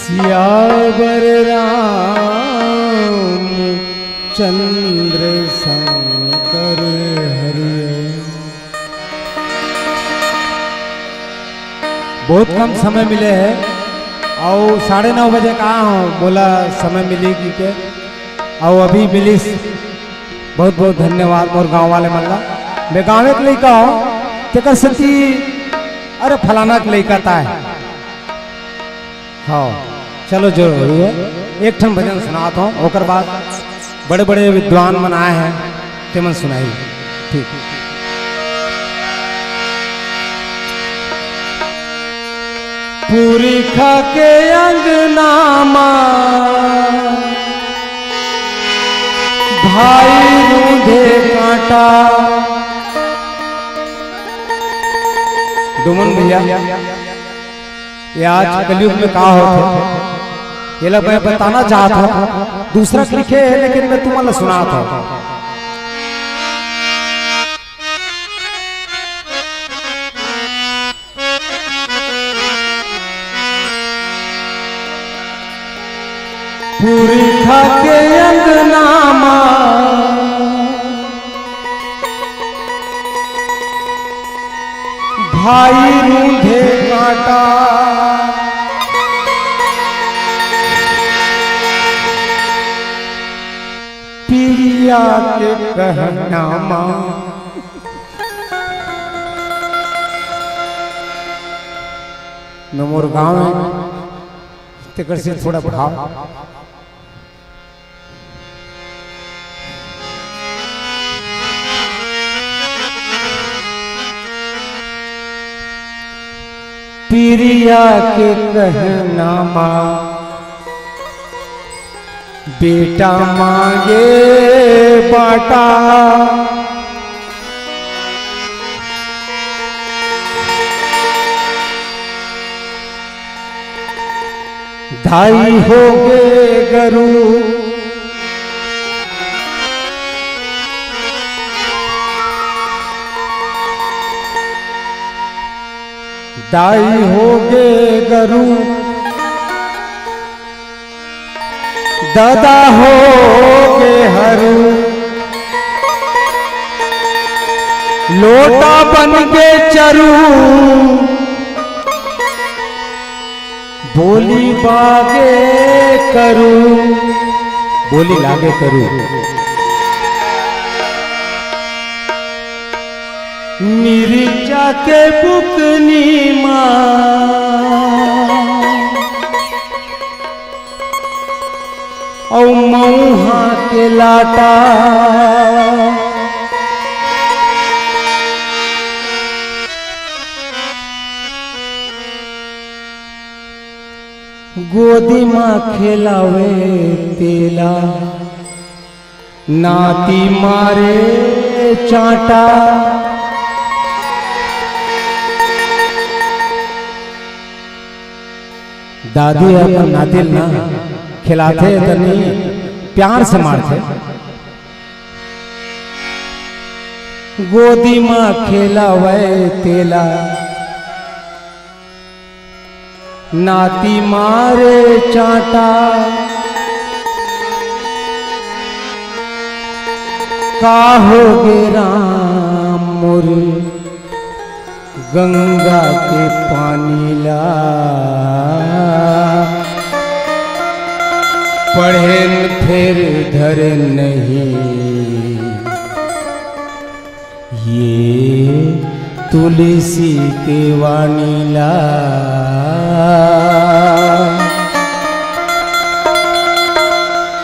सियावर राम चंद्र शंकर हरि। बहुत कम समय मिले है और 9:30 बजे कहा हूँ, बोला समय मिलेगी के और अभी मिली। बहुत बहुत धन्यवाद मोर गांव वाले मल्ला। मैं गाँव के लड़का हूँ तेकर सती अरे फलाना के लड़का ता है। हाँ चलो जो है एक ठन भजन सुनाता हूँ, ओकर बाद बड़े बड़े विद्वान मन आए हैं ते मन सुनाई। ठीक पूरी खा के अंगनामा भाई रूधे कांटा। डुमन भैया ये आज कलयुग में कहा होते ये लोग मैं बताना चाहता हूँ, दूसरा लिखे है लेकिन मैं तुम्हारा सुनाता हूँ। पूरी खा के अंगनामा भाई रूधे कांटा। पिया के कहनामा न मोर गाँव में तेकर से थोड़ा भाव। पिरिया के कहनामा बेटा मांगे बाटा। धाई हो गए गरु दाई हो गए गरु दादा हो गए हरू। लोटा बन के चरू बोली बागे करू। बोली लागे करू मिर्चा के बुकनी माँ और मऊहा के लाटा। गोदी माँ खिलावे तेला नाती मारे चाटा। दादी अपन नातिल ना खिलाते तनी प्यार से मारते। गोदी माँ खिलावे तेला नाती मारे चाटा। काहोगे राम मोर गंगा के पानी ला। पढ़ेन फिर धर नहीं ये तुलसी के वानीला।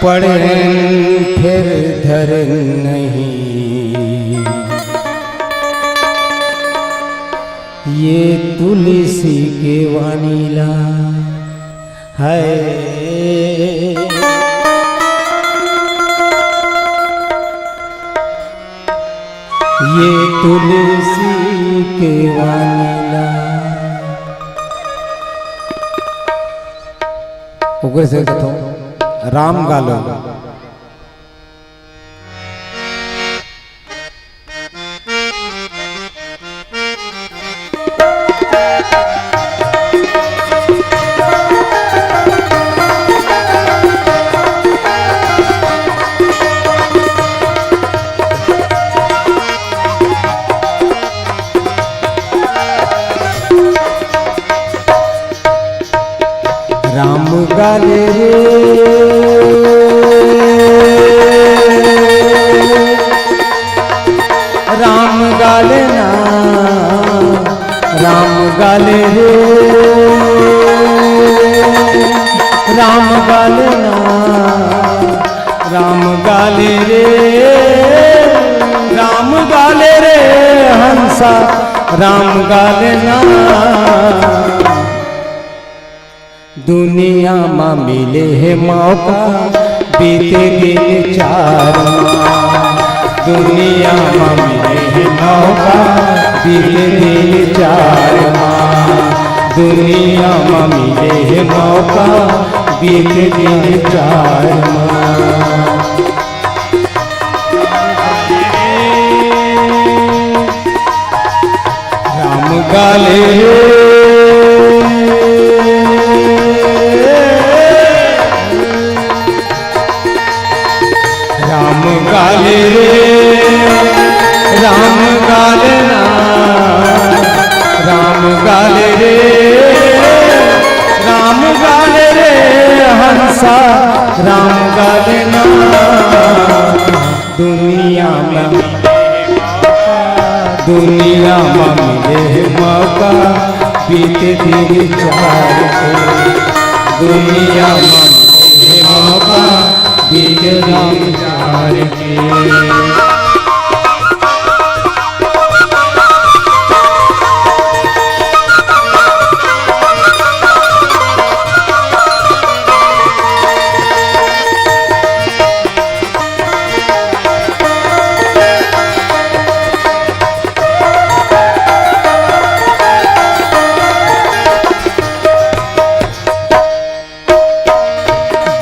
पढ़ेन फिर धर नहीं ये तुलसी के वानीला है। ये तुलसी के वानीला। ओकर से तो राम गालो राम गाले रे राम गाले ना राम गाले रे राम गाले ना राम गाले रे राम गाले रे हंसा राम गाले ना दुनिया में मिले है मौका बीते दिन चार दुनिया में मिले है मौका बीते दिन चार दुनिया में मिले है मौका बीते दिन चार राम गाले राम गाले रे राम गाले ना राम गाले रे राम गाले रे हंसा राम गाले ना दुनिया में मिले मौका बीते दिन चार दुनिया में मिले मौका बीते दिन चार के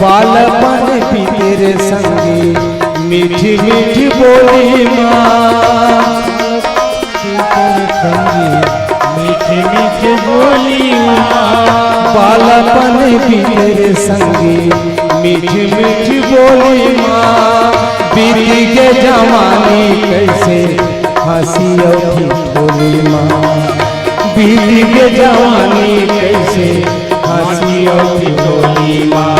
बालपन भी तेरे संगी मीठी मीठी बोली माँ मीठी मीठी बोली माँ बालपन भी तेरे संगी मीठी मीठी बोली माँ बीती के जवानी कैसे हंसी और बोली माँ बीती के जवानी कैसे हंसी और बोली माँ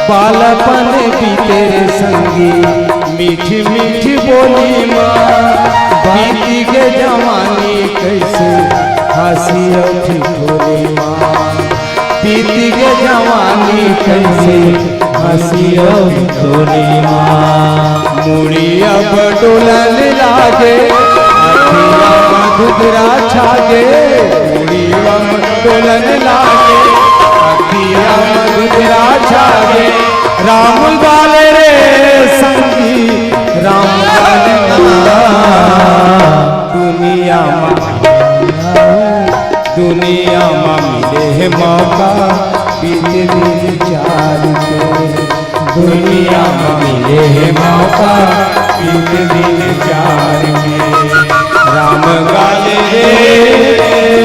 बालपन भी तेरे संगी मीठी मीठी बोली माँ बीती के जवानी कैसे हंसी और बोली माँ बीती के जवानी कैसे हंसी और बोली माँ मुड़िया बटोलन लागे अखिया मधुरा छागे मुड़िया बटोलन लागे अखिया मधुरा छागे राम गाले रे संगी राम गाले दुनिया में मिले है मौका बीते दिन चार के दुनिया में मिले है मौका बीते दिन चार के राम गाले रे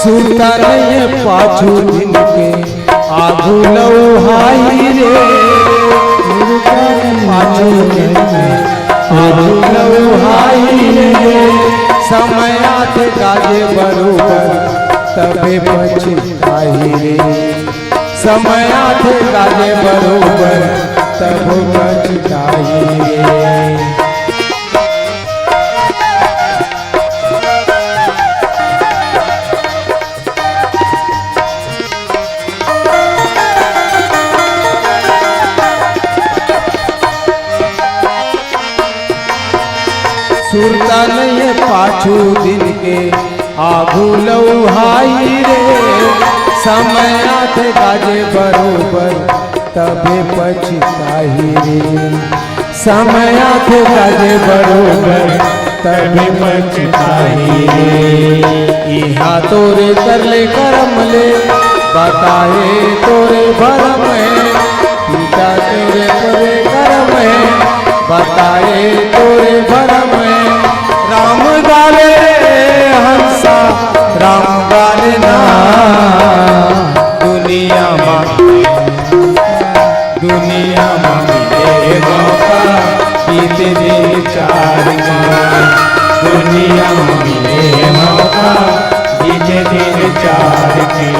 सुता नहीं पाछू दिन के आगू लौहाई रे पाछू दिन के आगू लौहाई रे समय आते गाजे बरोबर तबे पछताई रे समय आते गाजे बरोबर तब पछताई रे सुरता नहीं पाछू दिन के आगू लौहाई रे समय आते गाजे बरोबर तबे पछताई रे समय आते गाजे बरोबर तभी पछताई रे। यहाँ तोरे कर ले करम ले बताए तोरे भरम है, पिता तेरे करे करम है बताए तोरे भरम है। राम गाले हंसा राम गाले ना, दुनिया में मिले मौका बीते दिन चार का, दुनिया में मिले मौका बीते दिन चार के।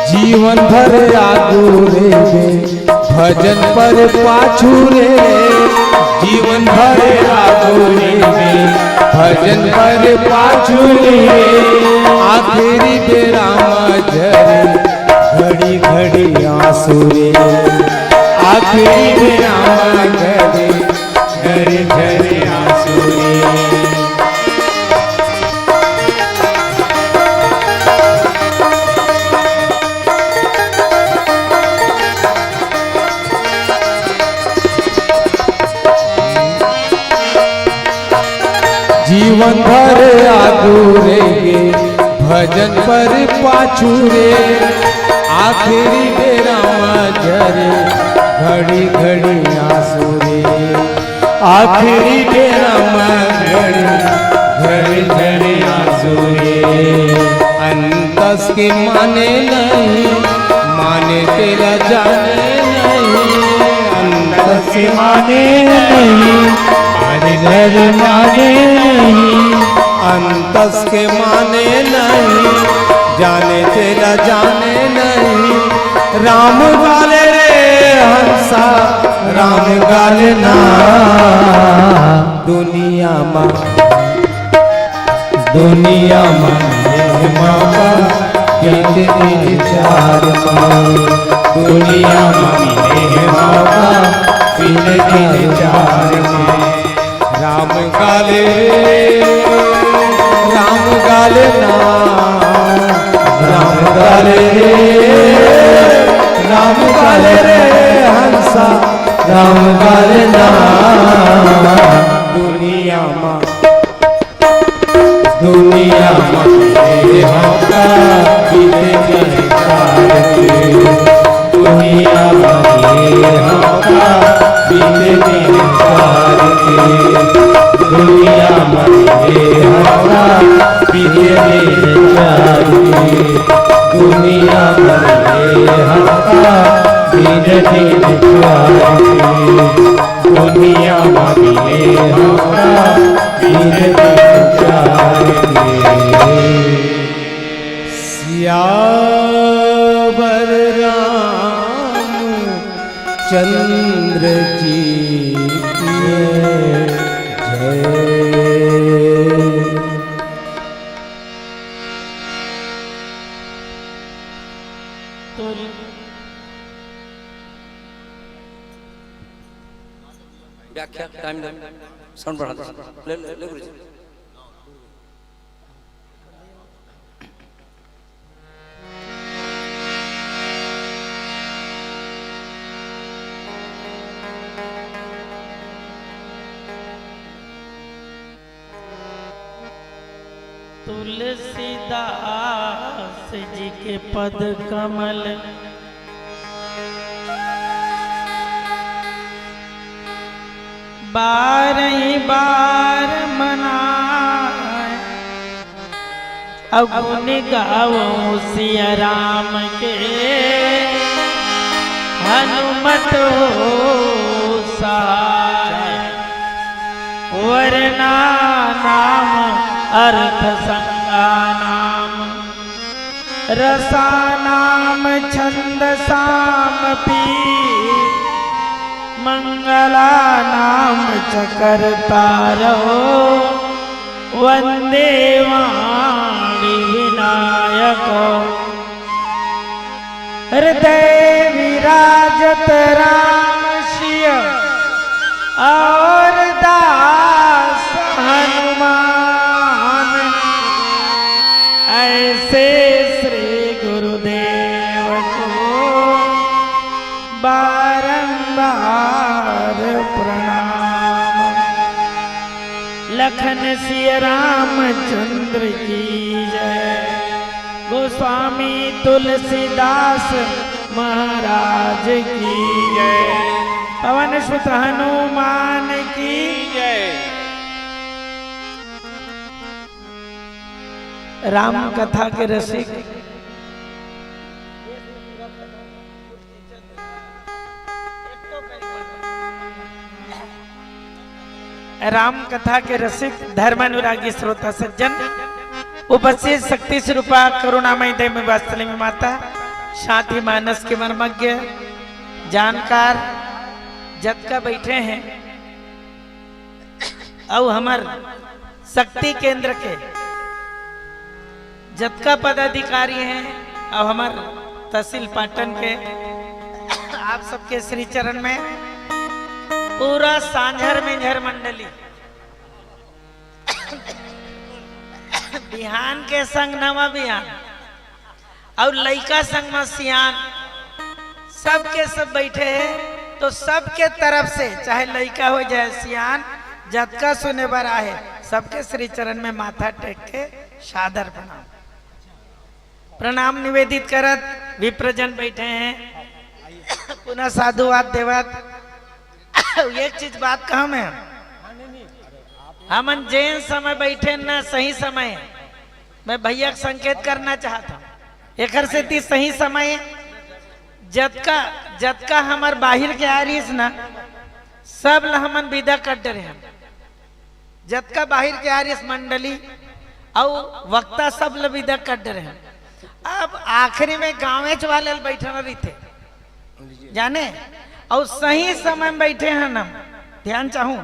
जीवन भर आगू रे भजन पर पाछू रे, जीवन भर आगू रे भजन पर पाछू रे। आखिरी बेरा मझरे घड़ी घड़ी आंसू रे, आखिरी बेरा मझरे घड़ी घड़ी आंसू रे। जीवन भर आगू रे भजन पर पाछू रे। आखिरी बेरा मझरे घड़ी घड़ी आंसू रे, आखिरी बेरा मझरे घड़ी घड़ी आंसू रे। अंतस के माने नहीं माने तेरा जाने नहीं, अंतस के माने नहीं घर माने नहीं, अंतस के माने नहीं जाने तेरा जाने नहीं। राम गाले रे हंसा राम गाले ना, दुनिया में मौका बीते दिन चार में, दुनिया में मौका बीते दिन चार में। राम गाले ना, राम गाले रे हंसा राम गाले ना, दुनिया में मौका बीते दिन चार के, दुनिया में मौका बीते दिन चार के। दुनिया में हमारा बीते दिन चार के, दुनिया में हमारा बीते दिन चार के, दुनिया में हमारा बीते दिन चार के। सियावर राम चंद्र जी व्याख्या टाइम साउंड बढ़ा ले ले ले गुरुजी। तुलसीदास जी के पद कमल बारही बार मनाए, अगुन गावो सिया राम के हनुमत हो सहाय। वरना नाम अर्थ संगा नाम, रसा नाम छंद साम पी, मंगला नाम चकरता रहो। वंदे वाणी विनायक हृदय विराजत राम सिय और दास हनुमान ऐसे श्री गुरुदेव को बारंबार प्रणाम। लखन सिय रामचंद्र की जय। गोस्वामी तुलसीदास महाराज की जय। पवन सुत हनुमान की जय। राम कथा के रसिक राम कथा के रसिक धर्मानुरागी श्रोता सज्जन उपस्थित शक्ति स्वरूपा करुणामय देवी वात्सल्य में माता शांति मानस के मर्मज्ञ जानकार जतका बैठे हैं और हमार शक्ति केंद्र के जतका पदाधिकारी हैं और हमार तहसील पाटन के आप सबके श्री चरण में पूरा सांझर में झर मंडली बिहान के संग नवा बिहान और लइका संग में सियान सबके सब बैठे हैं। तो सबके तरफ से चाहे लइका हो जाए सियान जतका सुने बर आए सबके श्री चरण में माथा टेक के सादर प्रणाम निवेदित करत विप्रजन बैठे हैं। पुनः साधुवाद देवत एक चीज बात कहा मैं हमन जैन समय बैठे न सही समय मैं भैया संकेत करना चाहता हूँ एक से ती सही समय जतका हमार बाहिर के आरिस ना सब ल हमन विदा कर डरे हम जतका बाहिर के आरिस मंडली और वक्ता सब ल विदा कर डरे हम। अब आखिरी में गाँव वाले बैठे रही थे जाने और सही समय में बैठे हैं हम ध्यान चाहूं।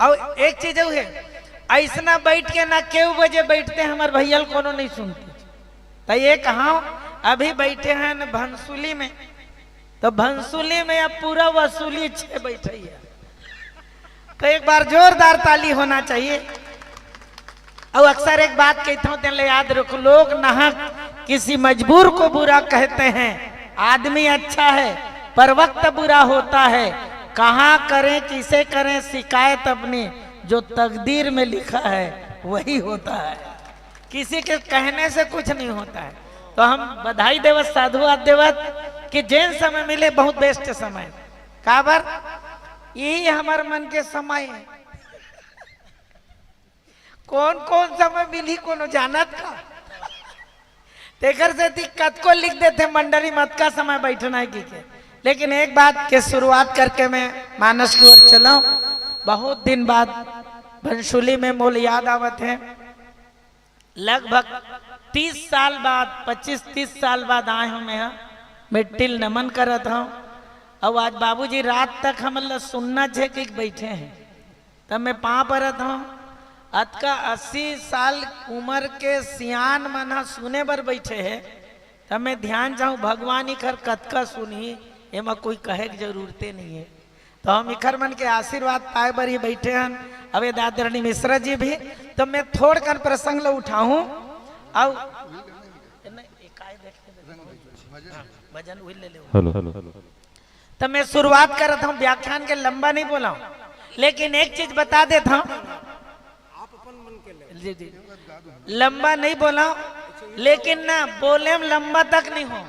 और एक चीज है ऐसा बैठ के ना केव बजे बैठते हमारे भैया कोनो नहीं सुनते तो ये कहा अभी बैठे हैं न भंसुली में तो भंसुली में अब पूरा वसूली छे बैठे है तो एक बार जोरदार ताली होना चाहिए। और अक्सर एक बात कहता हूँ तेरे याद रखो लोग नाहक किसी मजबूर को बुरा कहते हैं। आदमी अच्छा है पर वक्त बुरा होता है। कहाँ करें किसे करें शिकायत अपनी जो तकदीर में लिखा है वही होता है। किसी के कहने से कुछ नहीं होता है। तो हम बधाई देवत साधुवाद देवत कि जैन समय मिले बहुत बेस्ट समय काबर यही हमारे मन के समय है। कौन कौन समय मिली कोनो जानत का तेकर से दिक्कत को लिख देते मंडली मत का समय बैठना है की के। लेकिन एक बात के शुरुआत करके मैं मानस की ओर चला। बहुत दिन बाद भंसुली में मोल याद आवत है। लगभग 30 साल बाद 25-30 साल बाद आए हूँ मैं मिट्टिल नमन करत हूँ। अब आज बाबूजी रात तक हम सुनना छे कि बैठे हैं तब मैं पा परत हूँ। अतका 80 साल उम्र के सियान मना सुने बर बैठे हैं तब मैं ध्यान चाहूँ भगवान इखर कतका सुनी एमा कोई कहे की जरूरते नहीं है। तो हम इखर मन के आशीर्वाद पाए बर ही बैठे हैं। अब दादरणी मिश्रा जी भी तो मैं थोड़ कर प्रसंग लो उठाऊं और भजन ले ले। तो मैं शुरुआत कर रहा हूँ व्याख्यान के लंबा नहीं बोला हूँ लेकिन एक चीज बता देता हूँ जी जी लंबा नहीं बोला लेकिन ना बोले लंबा तक नहीं हो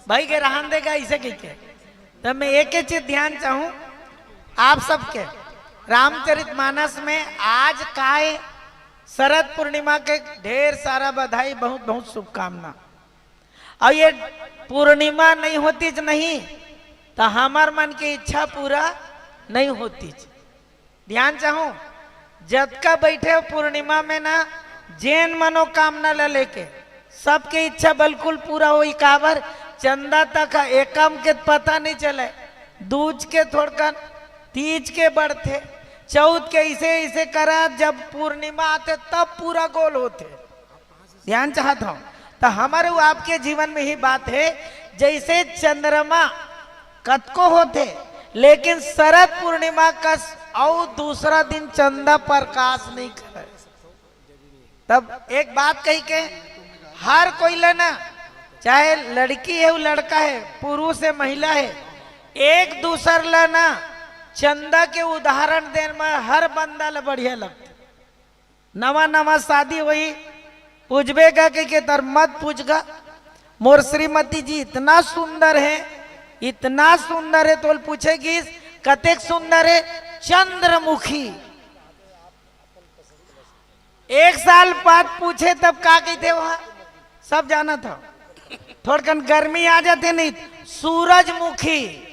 भाई के रहन देगा इसे के तब मैं एक ही चीज ध्यान चाहूं आप सबके रामचरितमानस में आज काय शरद पूर्णिमा के ढेर सारा बधाई बहुत बहुत शुभकामना। और ये पूर्णिमा नहीं होती नहीं तो हमार मन की इच्छा पूरा नहीं होती। ध्यान चाहूं जतका बैठे पूर्णिमा में ना जैन मनोकामना ले लेके सबके इच्छा बिल्कुल पूरा हो। काबर चंदा तक एकम के पता नहीं चले दूज के थोड़कन तीज के बढ़ते चौथ के ऐसे करा, जब पूर्णिमा आते तब पूरा गोल होते। ध्यान चाहता हूं, तो हमारे आपके जीवन में ही बात है, जैसे चंद्रमा कतको होते, लेकिन शरद पूर्णिमा का और दूसरा दिन चंदा प्रकाश नहीं करे। तब एक बात कही के हर कोई लेना, चाहे लड़की है वो लड़का है, पुरुष है महिला है, एक दूसर लेना चंदा के उदाहरण देने में हर बंदा ले बढ़िया लगता। नवा नवा शादी हुई पूछबेगा के तर मत पूछगा, मोर श्रीमती जी इतना सुंदर है, इतना सुंदर है, तो पूछेगी कतेक सुंदर है, चंद्रमुखी। एक साल बाद पूछे तब का कहते वहां सब जाना था, थोड़कन गर्मी आ जाते नहीं, सूरजमुखी।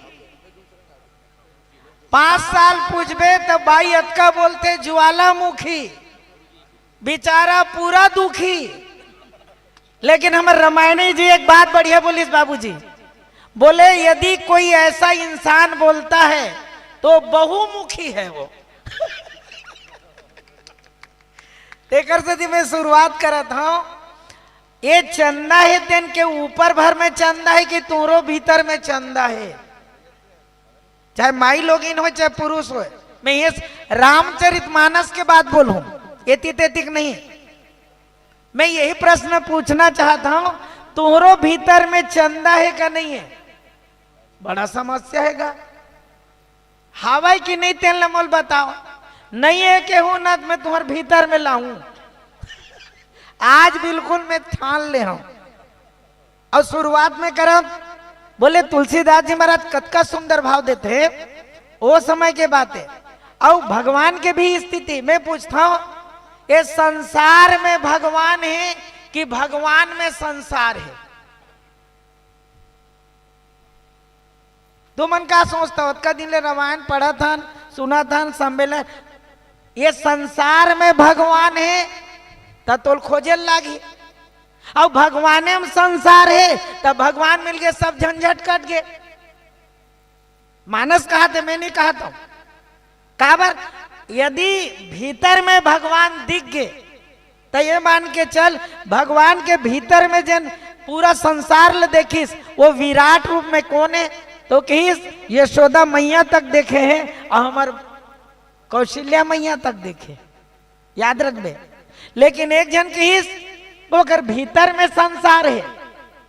5 साल पूछबे तब भाई अतका बोलते ज्वालामुखी, बेचारा पूरा दुखी। लेकिन हमारे रामायणी जी एक बात बढ़िया बोलिस बाबूजी, बोले यदि कोई ऐसा इंसान बोलता है तो बहुमुखी है वो। तेकर से मैं शुरुआत करत हूं, ये चंदा है तेन के ऊपर भर में चंदा है कि तोरो भीतर में चंदा है, चाहे माई लोगिन हो चाहे पुरुष हो। मैं ये रामचरितमानस के बात बोलूं, एति तेतिक नहीं। मैं यही प्रश्न पूछना चाहता हूं, तोरो भीतर में चंदा है का नहीं है? बड़ा समस्या हैगा, हवाई की नहीं तेल मोल बताओ। नहीं है कि हूं ना मैं तुम्हारे भीतर में लाऊं, आज बिल्कुल मैं ठान ले हूं। और शुरुआत में करा, बोले तुलसीदास जी महाराज कतका सुंदर भाव देते, वो समय के बात है। और भगवान के भी स्थिति मैं पूछता हूं, ये संसार में भगवान है कि भगवान में संसार है? तो मन का सोचता हो, का दिन ले रामायण पढ़ा था, सुना था, सम्मेलन, ये संसार में भगवान है तोल खोजे लागी, और भगवाने में संसार है तब भगवान मिल गए, सब झंझट कट गए। मानस कहा थे, मैं नहीं कहा था। काबर यदि भीतर में भगवान दिख गए तो ये मान के चल, भगवान के भीतर में जन पूरा संसार ले देखिस, वो विराट रूप में कौन है? तो कहिस यशोदा मैया तक देखे हैं और हमार कौशल्या मैया तक देखे, याद रख बे। लेकिन एक जन कहिस वो अगर भीतर में संसार है,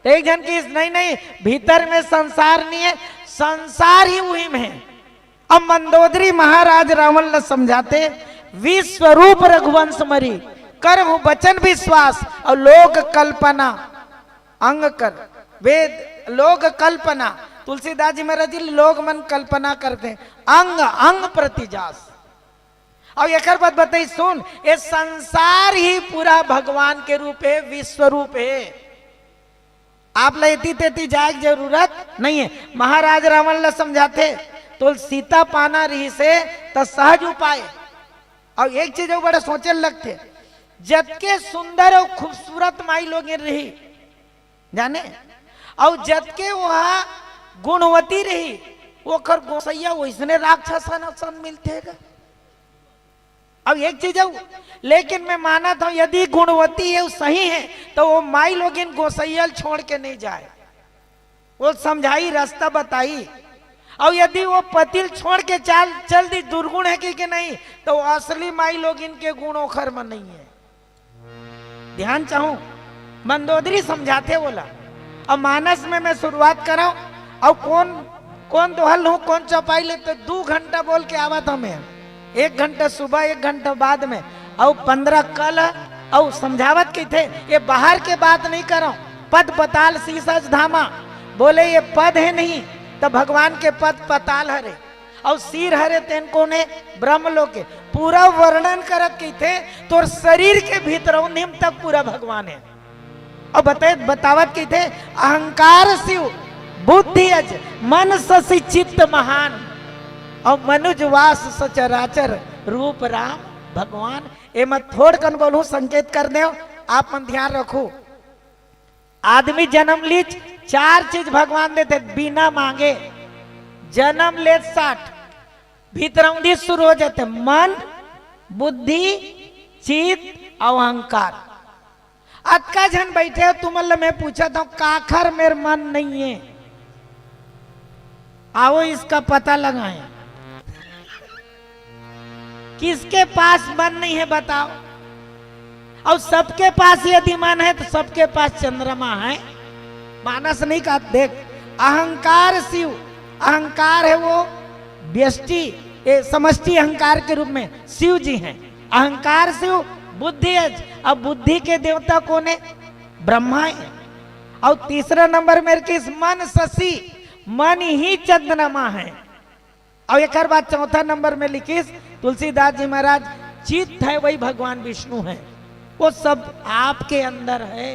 तो एक जन कहिस नहीं नहीं भीतर में संसार नहीं है, संसार ही वही में है। अब मंदोदरी महाराज रावण ने समझाते, विश्वरूप रघुवंश मरी, कर्म वचन विश्वास और लोक कल्पना अंग कर, वेद लोक कल्पना। तुलसीदास जी महाराज जी लोग मन कल्पना करते, अंग अंग प्रतिजास। और एक बात बताई सुन, ये संसार ही पूरा भगवान के रूप है, विश्व रूप है। आप लेती तेती जाए की जरूरत नहीं है। महाराज रावण ने समझाते, तो सीता पाना रही से तो सहज उपाय। और एक चीज वो बड़े सोचे लगते, जबके सुंदर और खूबसूरत माई लोग रही जाने, और जबके वहां गुणवती रही, वो कर गोसैया वैसने राक्षसन मिलते हैं। अब एक चीज है, लेकिन मैं माना था यदि गुणवती है वो सही है तो वो माई लोग इन गोसैयल छोड़ के नहीं जाए, वो समझाई रास्ता बताई। और यदि वो पतिल छोड़ के चल दी, दुर्गुण है कि नहीं, तो असली माई लोग इनके गुणों खर में नहीं है। ध्यान चाहूं, मंदोदरी समझाते बोला। अब मानस में मैं शुरुआत कराऊं, और कौन कौन दोहल हूं, कौन चौपाई ले, तो 2 घंटा बोल के आवा था मैं, 1 घंटा सुबह 1 घंटा बाद में, और 15 कल, और समझावत की थे ये बाहर के बात नहीं करो। पद पताल शीसज धामा, बोले ये पद है नहीं तो भगवान के पद पताल हरे, और सिर हरे तेन को ने ब्रह्मलोक के पूरा वर्णन करत की थे, तो शरीर के भीतर निम तक पूरा भगवान है। और बतावत की थे, अहंकार शिव बुद्धि अज मन शशि चित्त महान, और मनुज वास सचराचर रूप राम भगवान। ए मत थोड़ कन बोलू, संकेत कर दे, आप मन ध्यान रखो। आदमी जन्म लीच 4 चीज भगवान देते बिना मांगे। जन्म ले 60, भीतरौंधी शुरू हो जाते, मन, बुद्धि, चित्त और अहंकार। अतका जन बैठे हो तुम मैं पूछा था काखर मेरे मन नहीं है, आओ इसका पता लगाएं। किसके पास मन नहीं है बताओ? और सबके पास यदि मन है तो सबके पास चंद्रमा है। मानस नहीं का देख, अहंकार शिव, अहंकार है वो व्यष्टि समष्टि अहंकार के रूप में शिव जी हैं। अहंकार शिव, बुद्धि है। अब बुद्धि के देवता कौन है? ब्रह्मा है। और तीसरा नंबर मेरे किस मन शशि, मन ही चंद्रमा है। और एक बात चौथा नंबर में लिखिस तुलसीदास जी महाराज, चित्त है वही भगवान विष्णु है। वो सब आपके अंदर है,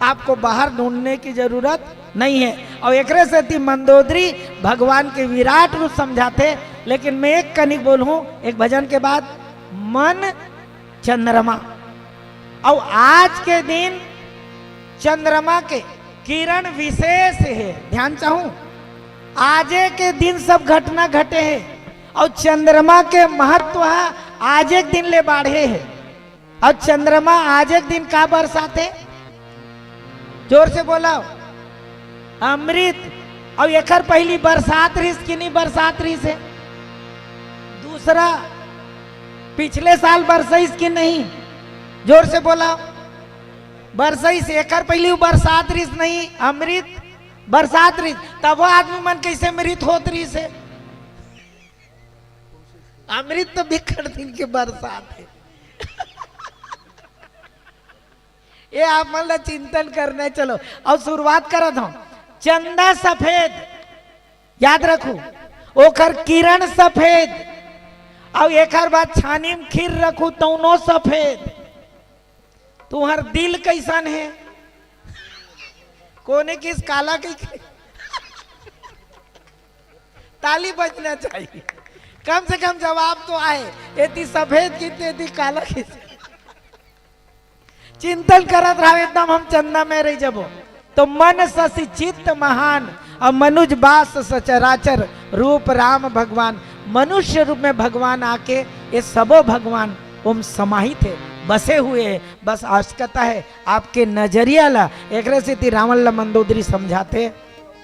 आपको बाहर ढूंढने की जरूरत नहीं है। और एक से मंदोदरी भगवान के विराट रूप समझाते। लेकिन मैं एक कनिक बोलूं एक भजन के बाद, मन चंद्रमा। और आज के दिन चंद्रमा के किरण विशेष है, ध्यान चाहूं, आजे के दिन सब घटना घटे है। और चंद्रमा के महत्व आज एक दिन ले बाढ़े है। और चंद्रमा आज एक दिन का बरसाते, जोर से बोला, अमृत। और एक पहली बरसात रही कि नहीं बरसात रही से, दूसरा पिछले साल बरसाइस की नहीं, जोर से बोला, बरसाइस। एक पहली बरसात रही नहीं, अमृत बरसात रही, तब वो आदमी मन कैसे मृत होत रही से। अमृत तो बिखर दिन के बरसात है। ये आप मतलब चिंतन करने चलो। और शुरुआत करत हूं, चंदा सफेद याद रखू, ओकर किरण सफेद। और एक बात छानी में खीर रखू तौनो सफेद। तुम्हार दिल कैसन है? कोने किस काला की ताली बजना चाहिए, कम से कम जवाब तो आए। यदि सफेद कितने यदि काला कितने, चिंतन करत रहा एकदम हम चंदा में रह जबो। तो मन शशि चित्त महान, और मनुज बास सचराचर रूप राम भगवान। मनुष्य रूप में भगवान आके ये सबो भगवान ओम समाहित है, बसे हुए है। बस आवश्यकता है आपके नजरिया ला। एक से रावण ला मंदोदरी समझाते,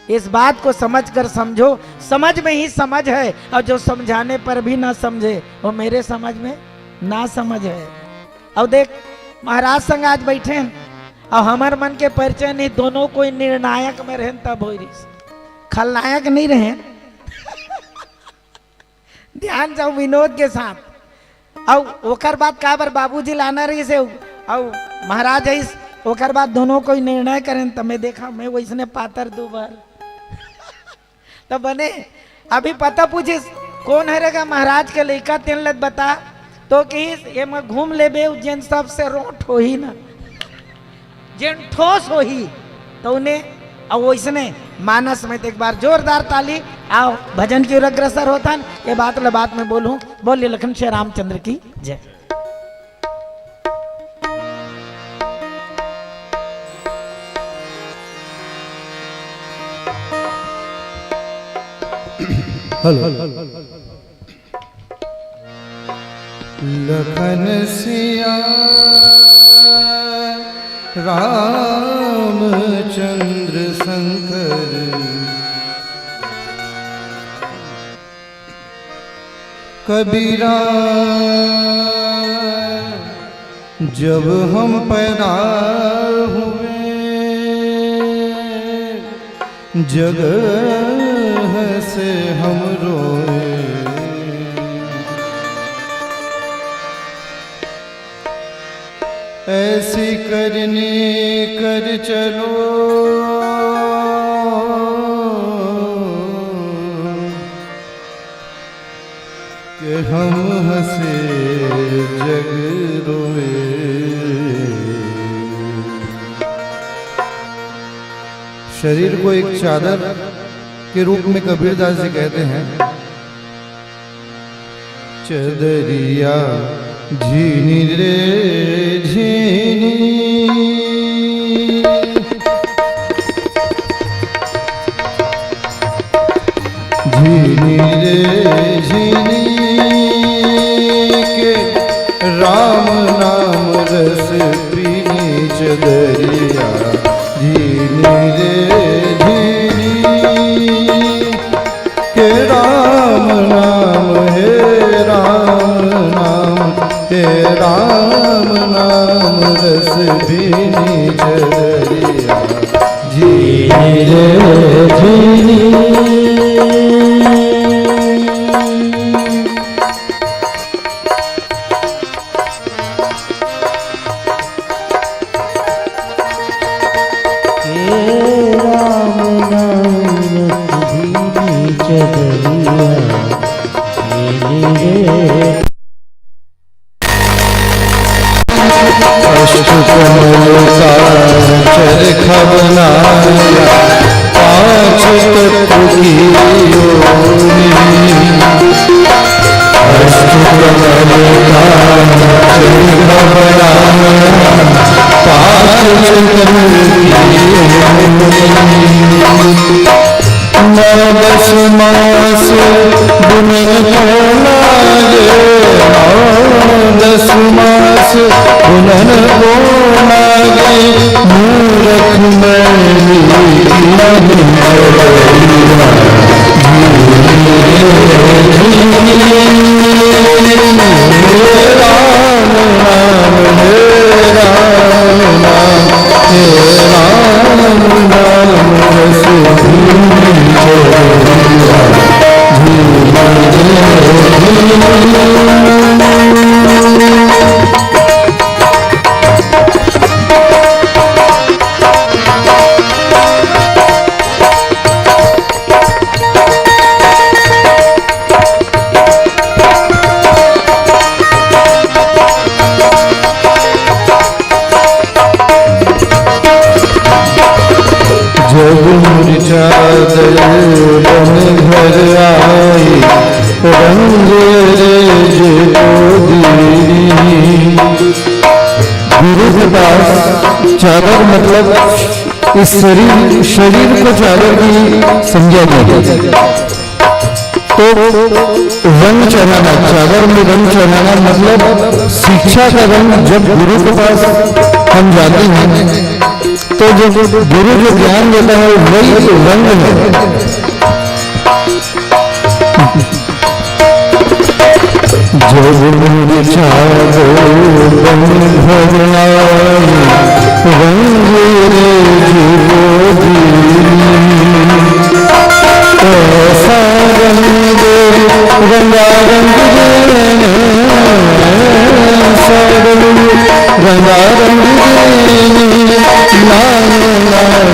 इस बात को समझकर समझो, समझ में ही समझ है। और जो समझाने पर भी ना समझे वो मेरे समझ में ना समझ है। और देख महाराज संग आज बैठे हैं और हमार मन के परिचय नहीं, दोनों कोई निर्णायक में रहे तब हो रही, खलनायक नहीं रहे। ध्यान जाओ विनोद के साथ। और ओकर बाद का बार बाबूजी लाना रही से, और महाराज है ओकर बाद दोनों कोई निर्णय करें। तब मैं देखा मैं वैसने पातर दो बार तो बने। अभी पता पूछिस कौन है रेगा महाराज के लड़का तेन लत बता, तो कि ये मैं घूम ले बे उज्जैन सबसे रोट हो ही ना, जेन ठोस हो ही तो उन्हें। और वैसने मानस में तो एक बार जोरदार ताली। आओ भजन की ओर अग्रसर होता। ये बात में बोलूं, बोलिए लखन श्री रामचंद्र की जय। लखन सिया रामचंद्र शंकर, कबीरा जब हम पैदा हुए, जगह से हम रोए। ऐसी करनी कर चलो कि हम हंसे जग रोए। शरीर को एक चादर के रूप में कबीरदास जी कहते हैं। चदरिया झीनी रे झीनी, झीनी रे झीनी, नाम रस पीनी चदरिया झीनी रे झीनी के राम नाम हे राम नाम हे राम नाम रस पीनी चदरिया झीनी रे झीनी। चरखा बनाया पाँच तत्व की योनि चरखा बनाया पाँच नौ दस मास बुनन को लागे नौ दस मास बुनन को लागे मूरख मैली राम नाम हे राम नाम हे राम नाम रस चादर बन घर आई रंग रेज गुरु के पास चादर मतलब इस शरीर को चादर की संज्ञा नहीं तो रंग चढ़ाना चादर में रंग चढ़ाना मतलब शिक्षा का रंग जब गुरु के पास हम जाते हैं तो जो गुरु जो ज्ञान देता है वही रंग है। जो गुरु चादर बन घर आई रंग ऐसा रंग रंगारंग रंगारंग नाम नाम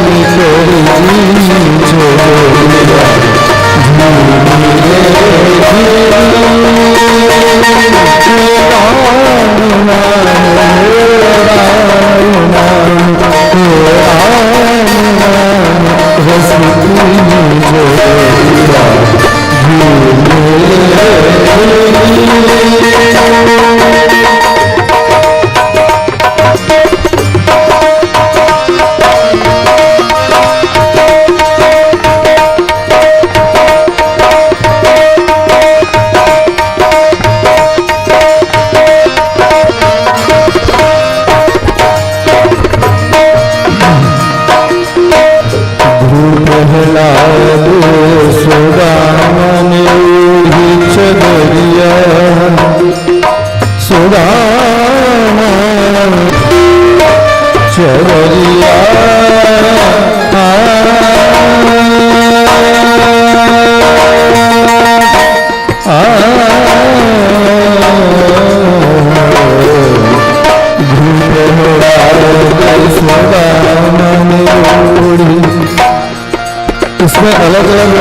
इसमें अलग अलग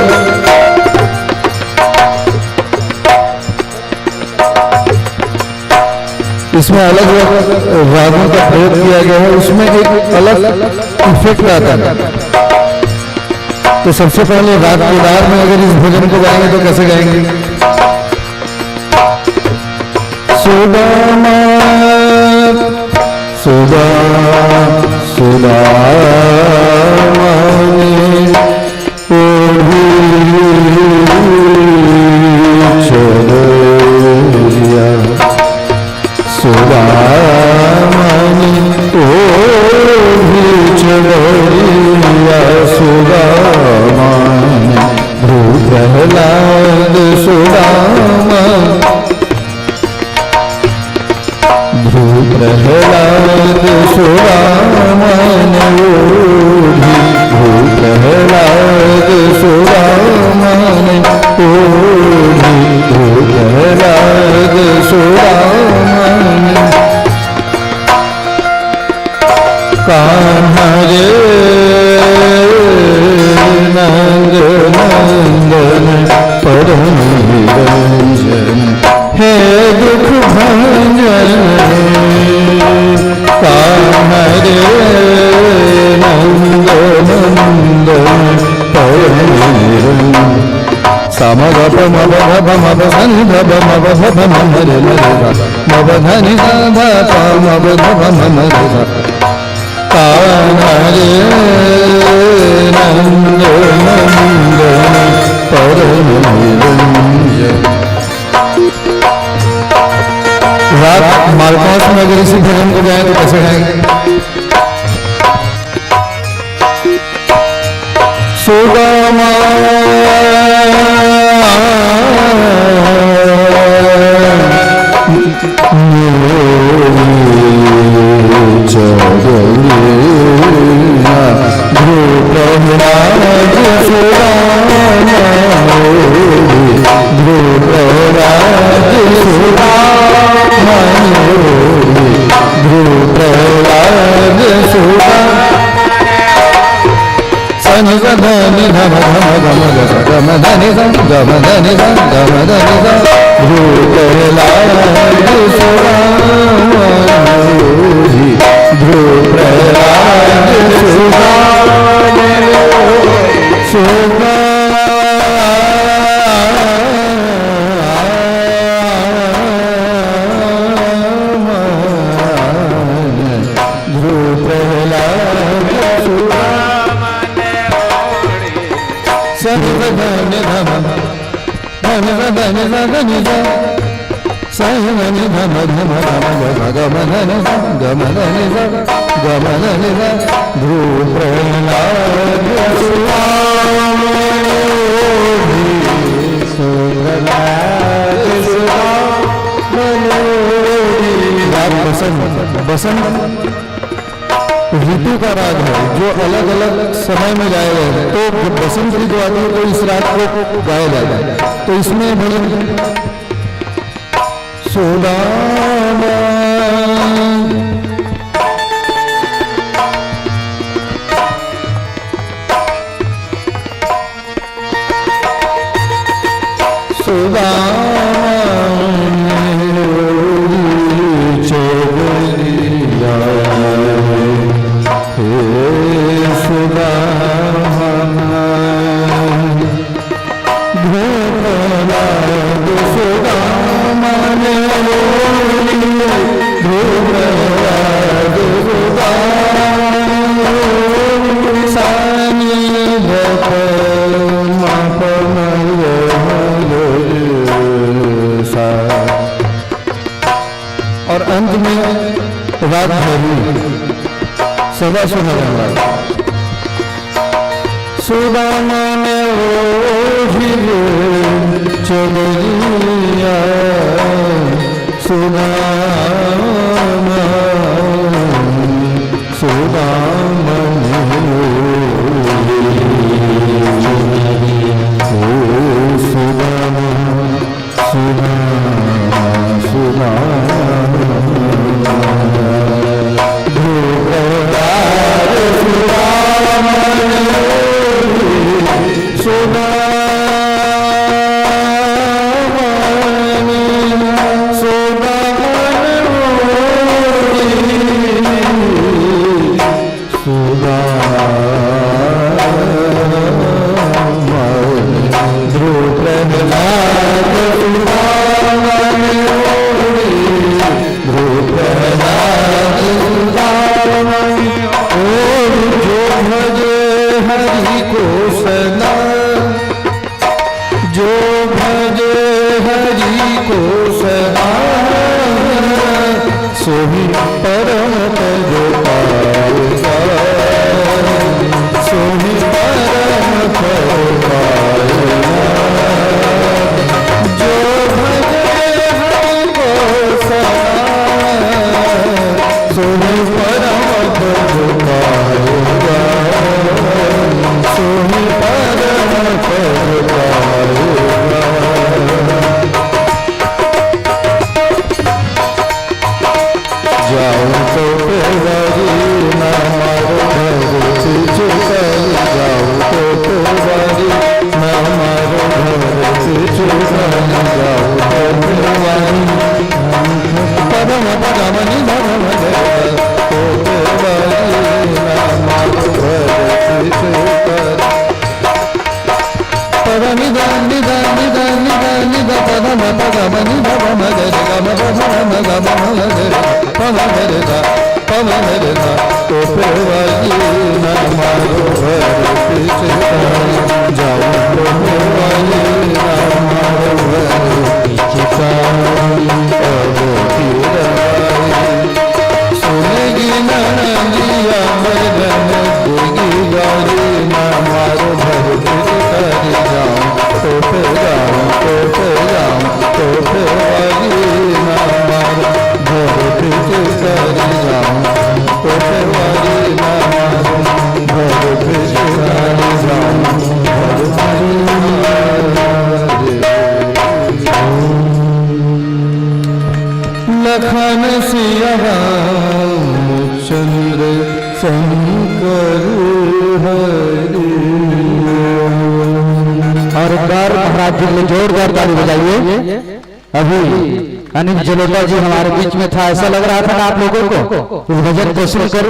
इसमें अलग अलग रागों का प्रयोग किया गया है, उसमें एक अलग इफेक्ट आता है। तो सबसे पहले राग केदार में अगर इस भजन को गाएंगे तो कैसे गाएंगे? सुदामा सुदामा सुदामा चलो सुदा सुदामनि ओढ़ी चढ़िया सुदामनि ध्रुव प्रहलाद सुदामनि ध्रुव प्रहलाद सुदामनि ओढ़ी ध्रुव प्रहलाद सुदामनि ओढ़ी ध्रुव प्रहलाद सुदामनि कान्हा रे नंद नंदन परम निरंजन हे दुख भंजन कान्हा रे नंद नंदन परम निरंजन समगप मब मब धनि धब मब धब मम रे मब धनि धब मब धब मम रे कान्हा रे नंद नंदन परम निरंजन। रात मालपास में अगर इसी भजन को गाएं तो कैसे गाएंगे? सुदामा बसंत ऋतु का राग है जो अलग अलग समय में गाया गया है। तो जब बसंत ऋतु आती है तो इस राग को गाया जाता है। तो इसमें भजन सुदामा और अंत में राग भैरवी सदा सुना जाएगा। सुदामा ने ओढ़ी चलिया सुदामा सुदामा सोही परम पद पाएगा, सोही परम पद पाएगा। जो भजे हमको सदा, सोही परम पद पाएगा, सोही परम पद पाएगा। जाऊं तो पेवारी ना मारो घर पीछे कर, जाऊं तो पेवारी ना मारो घर पीछे कर, जाऊं तो पेवारी पदम पदमनि धर्म जय, तो पेवारी ना मारो घर पीछे कर। पदमि दानि दानि दानि दानि द पदम पदमनि धर्म जय, गम धर्म गम जय पम मेरे दा पम मेरे दा, तो पेवारी ना मारो घर पीछे कर, जाओ तो पेवारी ना मारो घर पीछे कर। सुनेगी नैया मरन देगी गारी, ना मारो घर पीछे कर, जाऊं तो पे जाऊं तो पे जाऊं तो पेवारी ना मारो घर पीछे कर, जाऊं तो पेवारी ना मारो घर पीछे कर, जाऊं घर लखन सिया चंद्र शंकर हरि। और बार महाराज जी ने जोरदार ताली बजाइए। अभी अनिल जलोटा जी हमारे बीच में था, ऐसा लग रहा था ना आप लोगों को इस भजन को सुनकर,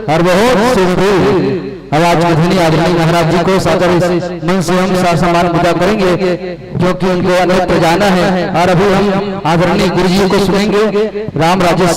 और बहुत सुंदर आवाज में धनी आदरणीय महाराज जी को सादर मन से हम साथ सम्मान विदा करेंगे, क्योंकि उनको अन्यत्र जाना है। और अभी हम आदरणीय गुरु जी को सुनेंगे राम राजेश्वर।